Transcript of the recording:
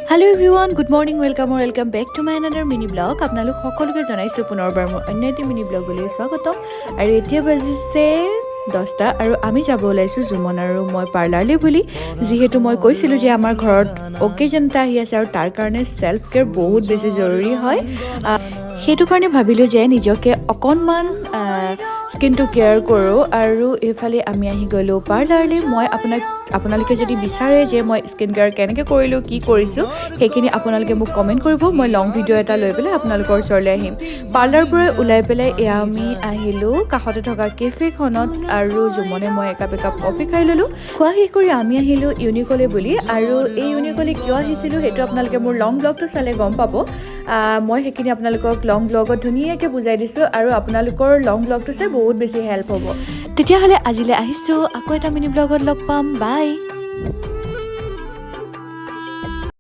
Hello everyone, good morning, welcome back to my another mini blog. আপোনালোক সকলোকে জনাইছো পুনৰবাৰ মোৰ অন্য এটা মিনি ব্লগলৈ স্বাগতম। আৰু এতিয়া বাজিছে 10টা আৰু আমি যাব ওলাইছো জুমন আৰু মই পাৰ্লাৰলৈ বুলি, যিহেতু মই কৈছিলো যে আমাৰ ঘৰত অকেজন এটা আহি আছে আৰু তাৰ কাৰণে সেলফ কেয়াৰ বহুত বেছি জৰুৰী হয়। সেইটো কাৰণে ভাবিলো যে নিজকে অকণমান স্কিনটো কেয়াৰ কৰোঁ আৰু এইফালে আমি আহি গ'লোঁ পাৰ্লাৰলৈ। মই আপোনালোকে যদি বিচাৰে যে মই স্কিন কেয়াৰ কেনেকৈ কৰিলোঁ, কি কৰিছোঁ, সেইখিনি আপোনালোকে মোক কমেণ্ট কৰিব। মই লং ভিডিঅ' এটা লৈ পেলাই আপোনালোকৰ ওচৰলৈ আহিম। পাৰ্লাৰৰ পৰা ওলাই পেলাই এয়া আমি আহিলোঁ কাষতে থকা কেফেখনত আৰু জুমনে মই একাপ কফি খাই ল'লোঁ। খোৱা শেষ কৰি আমি আহিলোঁ ইউনিকলৈ বুলি, আৰু এই ইউনিকলৈ কিয় আহিছিলোঁ সেইটো আপোনালোকে মোৰ লং ব্লগটো চালে গম পাব। মই সেইখিনি আপোনালোকক লং ব্লগত ধুনীয়াকৈ বুজাই দিছোঁ আৰু আপোনালোকৰ লং ব্লগটো চাই বহুত বেছি হেল্প হ'ব। তেতিয়াহ'লে আজিলৈ আহিছোঁ, আকৌ এটা মিনি ব্লগত লগ পাম, বাই।